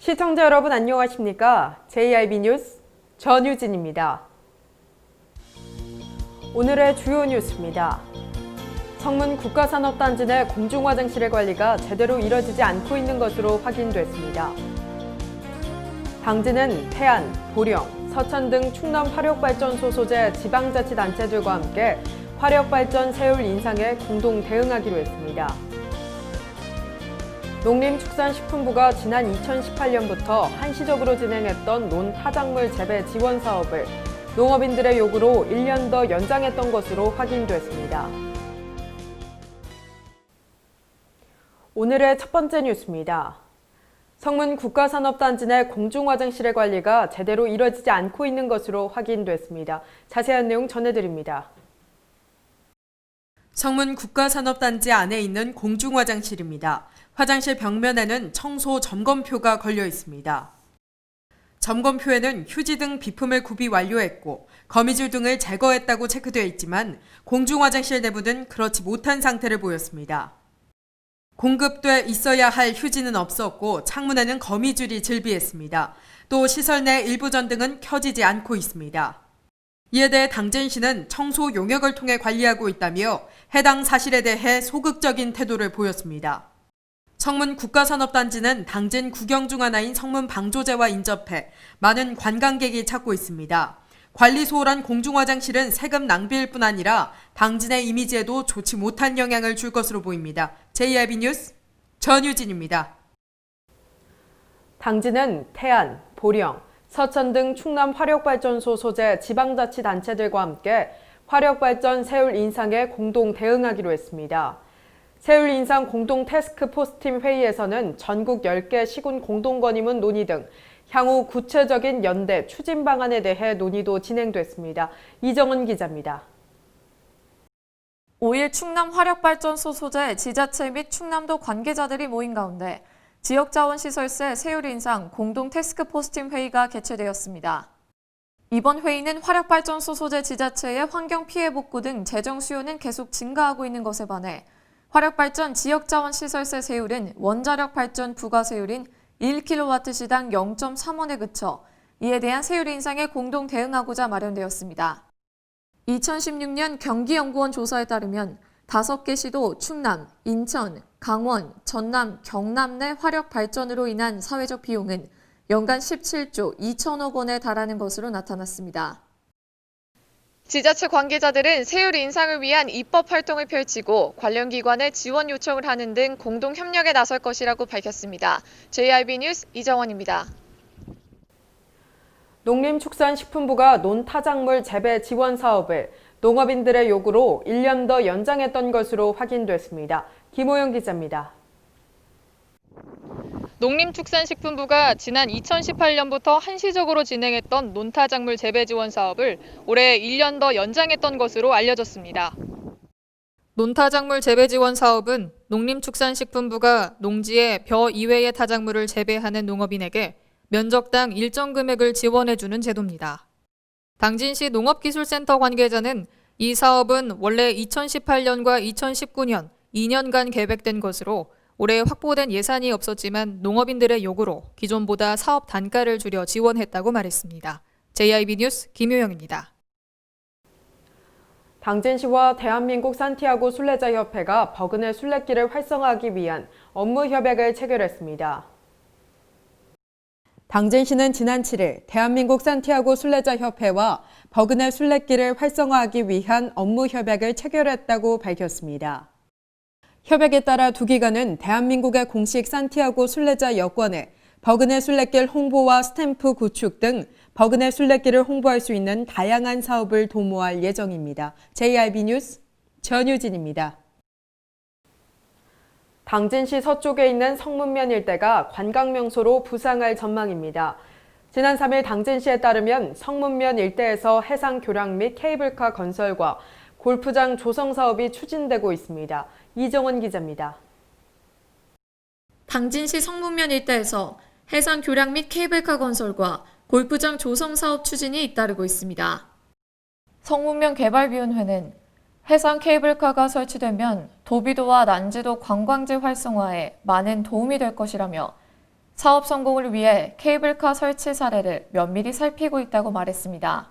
시청자 여러분 안녕하십니까? JIB 뉴스 전유진입니다. 오늘의 주요 뉴스입니다. 성문 국가산업단지 내 공중화장실의 관리가 제대로 이뤄지지 않고 있는 것으로 확인됐습니다. 당지는 태안, 보령, 서천 등 충남 화력발전소 소재 지방자치단체들과 함께 화력발전 세율 인상에 공동 대응하기로 했습니다. 농림축산식품부가 지난 2018년부터 한시적으로 진행했던 논타작물 재배 지원 사업을 농업인들의 요구로 1년 더 연장했던 것으로 확인됐습니다. 오늘의 첫 번째 뉴스입니다. 성문 국가산업단지 내 공중화장실의 관리가 제대로 이뤄지지 않고 있는 것으로 확인됐습니다. 자세한 내용 전해드립니다. 성문 국가산업단지 안에 있는 공중화장실입니다. 화장실 벽면에는 청소 점검표가 걸려 있습니다. 점검표에는 휴지 등 비품을 구비 완료했고 거미줄 등을 제거했다고 체크되어 있지만 공중화장실 내부는 그렇지 못한 상태를 보였습니다. 공급돼 있어야 할 휴지는 없었고 창문에는 거미줄이 즐비했습니다. 또 시설 내 일부 전등은 켜지지 않고 있습니다. 이에 대해 당진시는 청소 용역을 통해 관리하고 있다며 해당 사실에 대해 소극적인 태도를 보였습니다. 성문 국가산업단지는 당진 구경 중 하나인 성문 방조제와 인접해 많은 관광객이 찾고 있습니다. 관리 소홀한 공중화장실은 세금 낭비일 뿐 아니라 당진의 이미지에도 좋지 못한 영향을 줄 것으로 보입니다. JIB 뉴스 전유진입니다. 당진은 태안, 보령, 서천 등 충남 화력발전소 소재 지방자치단체들과 함께 화력발전 세율 인상에 공동 대응하기로 했습니다. 세율 인상 공동 태스크포스팀 회의에서는 전국 10개 시군 공동건의문 논의 등 향후 구체적인 연대 추진 방안에 대해 논의도 진행됐습니다. 이정은 기자입니다. 5일 충남 화력발전소 소재 지자체 및 충남도 관계자들이 모인 가운데 지역자원시설세 세율 인상 공동 태스크포스팀 회의가 개최되었습니다. 이번 회의는 화력발전소 소재 지자체의 환경피해 복구 등 재정 수요는 계속 증가하고 있는 것에 반해 화력발전 지역자원시설세 세율은 원자력 발전 부가세율인 1kW시당 0.3원에 그쳐 이에 대한 세율 인상에 공동 대응하고자 마련되었습니다. 2016년 경기연구원 조사에 따르면 5개 시도 충남, 인천, 강원, 전남, 경남 내 화력발전으로 인한 사회적 비용은 연간 17조 2천억 원에 달하는 것으로 나타났습니다. 지자체 관계자들은 세율 인상을 위한 입법 활동을 펼치고 관련 기관에 지원 요청을 하는 등 공동 협력에 나설 것이라고 밝혔습니다. JIB 뉴스 이정원입니다. 농림축산식품부가 논타작물 재배 지원 사업을 농업인들의 요구로 1년 더 연장했던 것으로 확인됐습니다. 김호영 기자입니다. 농림축산식품부가 지난 2018년부터 한시적으로 진행했던 논타작물 재배 지원 사업을 올해 1년 더 연장했던 것으로 알려졌습니다. 논타작물 재배 지원 사업은 농림축산식품부가 농지에 벼 이외의 타작물을 재배하는 농업인에게 면적당 일정 금액을 지원해주는 제도입니다. 당진시 농업기술센터 관계자는 이 사업은 원래 2018년과 2019년 2년간 계획된 것으로 올해 확보된 예산이 없었지만 농업인들의 요구로 기존보다 사업 단가를 줄여 지원했다고 말했습니다. JIB 뉴스 김효영입니다. 당진시와 대한민국 산티아고 순례자협회가 버그네 순례길을 활성화하기 위한 업무 협약을 체결했습니다. 당진시는 지난 7일 대한민국 산티아고 순례자협회와 버그네 순례길을 활성화하기 위한 업무 협약을 체결했다고 밝혔습니다. 협약에 따라 두 기관은 대한민국의 공식 산티아고 순례자 여권에 버그네 순례길 홍보와 스탬프 구축 등 버그네 순례길을 홍보할 수 있는 다양한 사업을 도모할 예정입니다. JIB 뉴스 전유진입니다. 당진시 서쪽에 있는 성문면 일대가 관광명소로 부상할 전망입니다. 지난 3일 당진시에 따르면 성문면 일대에서 해상 교량 및 케이블카 건설과 골프장 조성 사업이 추진되고 있습니다. 이정원 기자입니다. 당진시 성문면 일대에서 해상 교량 및 케이블카 건설과 골프장 조성 사업 추진이 잇따르고 있습니다. 성문면 개발위원회는 해상 케이블카가 설치되면 도비도와 난지도 관광지 활성화에 많은 도움이 될 것이라며 사업 성공을 위해 케이블카 설치 사례를 면밀히 살피고 있다고 말했습니다.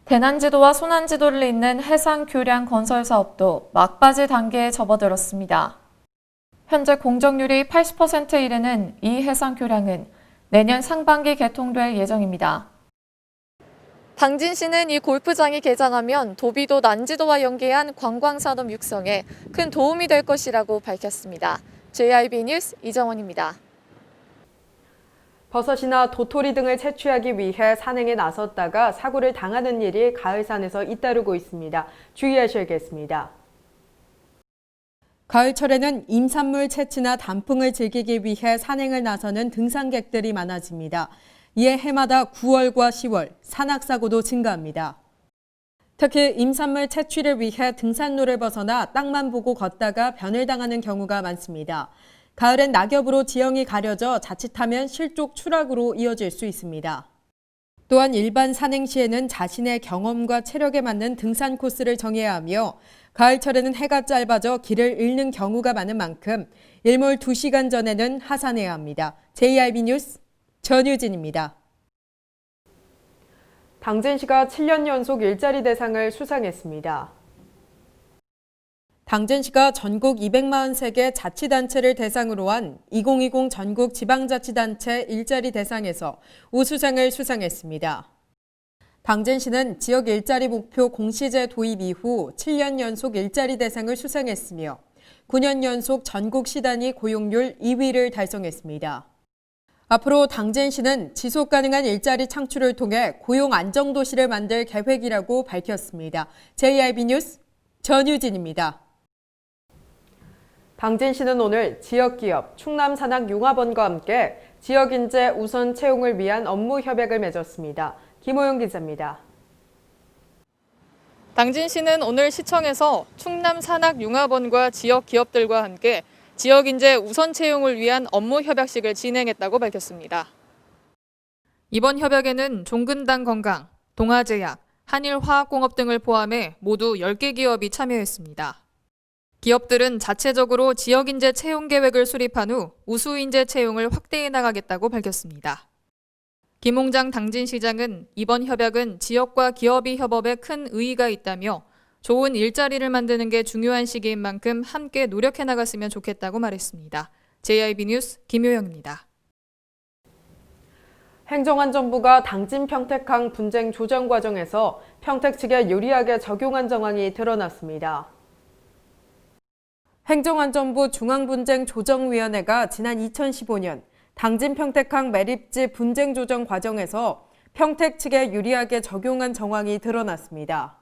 대난지도와 소난지도를 잇는 해상교량 건설 사업도 막바지 단계에 접어들었습니다. 현재 공정률이 80%에 이르는 이 해상교량은 내년 상반기 개통될 예정입니다. 당진시는 이 골프장이 개장하면 도비도 난지도와 연계한 관광산업 육성에 큰 도움이 될 것이라고 밝혔습니다. JIB 뉴스 이정원입니다. 버섯이나 도토리 등을 채취하기 위해 산행에 나섰다가 사고를 당하는 일이 가을산에서 잇따르고 있습니다. 주의하셔야겠습니다. 가을철에는 임산물 채취나 단풍을 즐기기 위해 산행을 나서는 등산객들이 많아집니다. 이에 해마다 9월과 10월 산악사고도 증가합니다. 특히 임산물 채취를 위해 등산로를 벗어나 땅만 보고 걷다가 변을 당하는 경우가 많습니다. 가을엔 낙엽으로 지형이 가려져 자칫하면 실족 추락으로 이어질 수 있습니다. 또한 일반 산행 시에는 자신의 경험과 체력에 맞는 등산 코스를 정해야 하며 가을철에는 해가 짧아져 길을 잃는 경우가 많은 만큼 일몰 2시간 전에는 하산해야 합니다. JIB 뉴스 전유진입니다. 당진시가 7년 연속 일자리 대상을 수상했습니다. 당진시가 전국 243개 자치단체를 대상으로 한 2020 전국 지방자치단체 일자리 대상에서 우수상을 수상했습니다. 당진시는 지역 일자리 목표 공시제 도입 이후 7년 연속 일자리 대상을 수상했으며 9년 연속 전국 시단위 고용률 2위를 달성했습니다. 앞으로 당진시는 지속가능한 일자리 창출을 통해 고용 안정도시를 만들 계획이라고 밝혔습니다. JIB 뉴스 전유진입니다. 당진시는 오늘 지역기업 충남산악융합원과 함께 지역인재 우선 채용을 위한 업무 협약을 맺었습니다. 김호영 기자입니다. 당진시는 오늘 시청에서 충남산악융합원과 지역 기업들과 함께 지역인재 우선 채용을 위한 업무 협약식을 진행했다고 밝혔습니다. 이번 협약에는 종근당 건강, 동아제약, 한일화학공업 등을 포함해 모두 10개 기업이 참여했습니다. 기업들은 자체적으로 지역인재 채용 계획을 수립한 후 우수인재 채용을 확대해 나가겠다고 밝혔습니다. 김홍장 당진시장은 이번 협약은 지역과 기업이 협업에 큰 의의가 있다며 좋은 일자리를 만드는 게 중요한 시기인 만큼 함께 노력해 나갔으면 좋겠다고 말했습니다. JIB 뉴스 김효영입니다. 행정안전부가 당진 평택항 분쟁 조정 과정에서 평택 측에 유리하게 적용한 정황이 드러났습니다. 행정안전부 중앙분쟁조정위원회가 지난 2015년 당진 평택항 매립지 분쟁 조정 과정에서 평택 측에 유리하게 적용한 정황이 드러났습니다.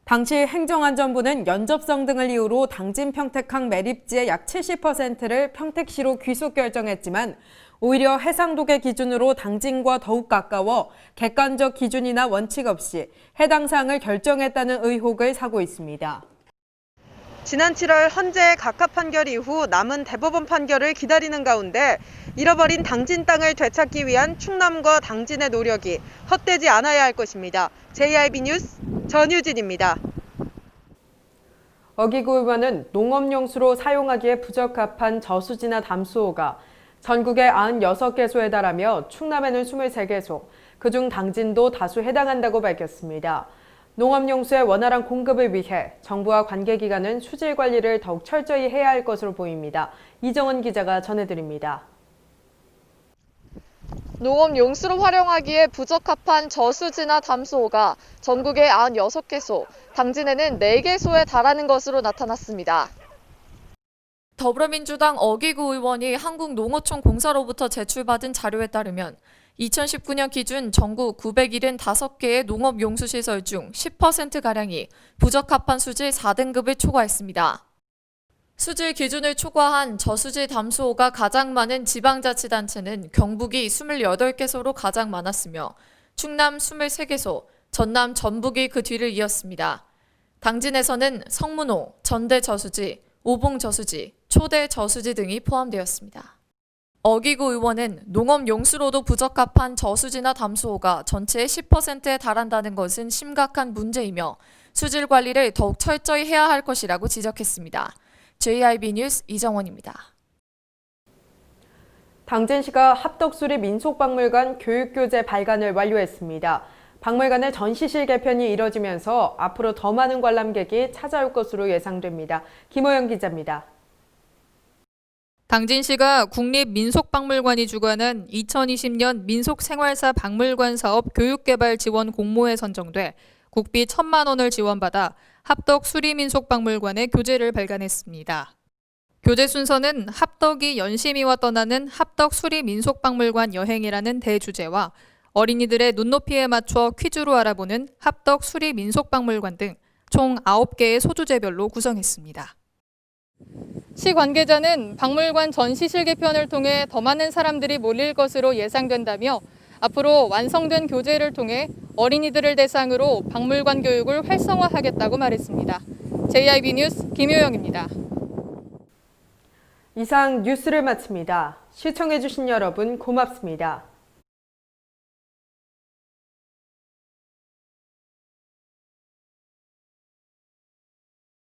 당시 행정안전부는 연접성 등을 이유로 당진 평택항 매립지의 약 70%를 평택시로 귀속 결정했지만 오히려 해상도계 기준으로 당진과 더욱 가까워 객관적 기준이나 원칙 없이 해당 사항을 결정했다는 의혹을 사고 있습니다. 지난 7월 헌재의 각하 판결 이후 남은 대법원 판결을 기다리는 가운데 잃어버린 당진 땅을 되찾기 위한 충남과 당진의 노력이 헛되지 않아야 할 것입니다. JIB 뉴스 전유진입니다. 어기구 의원은 농업용수로 사용하기에 부적합한 저수지나 담수호가 전국에 96개소에 달하며 충남에는 23개소, 그중 당진도 다수 해당한다고 밝혔습니다. 농업용수의 원활한 공급을 위해 정부와 관계기관은 수질 관리를 더욱 철저히 해야 할 것으로 보입니다. 이정원 기자가 전해드립니다. 농업용수로 활용하기에 부적합한 저수지나 담수호가 전국에 96개소, 당진에는 4개소에 달하는 것으로 나타났습니다. 더불어민주당 어기구 의원이 한국농어촌 공사로부터 제출받은 자료에 따르면 2019년 기준 전국 975개의 농업용수시설 중 10%가량이 부적합한 수질 4등급을 초과했습니다. 수질 기준을 초과한 저수지 담수호가 가장 많은 지방자치단체는 경북이 28개소로 가장 많았으며 충남 23개소, 전남, 전북이 그 뒤를 이었습니다. 당진에서는 성문호, 전대저수지, 오봉저수지, 초대저수지 등이 포함되었습니다. 어기구 의원은 농업용수로도 부적합한 저수지나 담수호가 전체의 10%에 달한다는 것은 심각한 문제이며 수질 관리를 더욱 철저히 해야 할 것이라고 지적했습니다. JIB 뉴스 이정원입니다. 당진시가 합덕수리 민속박물관 교육교재 발간을 완료했습니다. 박물관의 전시실 개편이 이뤄지면서 앞으로 더 많은 관람객이 찾아올 것으로 예상됩니다. 김호영 기자입니다. 당진시가 국립민속박물관이 주관한 2020년 민속생활사 박물관 사업 교육개발 지원 공모에 선정돼 국비 1,000만 원을 지원받아 합덕 수리민속박물관의 교재를 발간했습니다. 교재 순서는 합덕이 연심이와 떠나는 합덕 수리민속박물관 여행이라는 대주제와 어린이들의 눈높이에 맞춰 퀴즈로 알아보는 합덕 수리민속박물관 등 총 9개의 소주제별로 구성했습니다. 시 관계자는 박물관 전시실 개편을 통해 더 많은 사람들이 몰릴 것으로 예상된다며 앞으로 완성된 교재를 통해 어린이들을 대상으로 박물관 교육을 활성화하겠다고 말했습니다. JIB 뉴스 김효영입니다. 이상 뉴스를 마칩니다. 시청해주신 여러분 고맙습니다.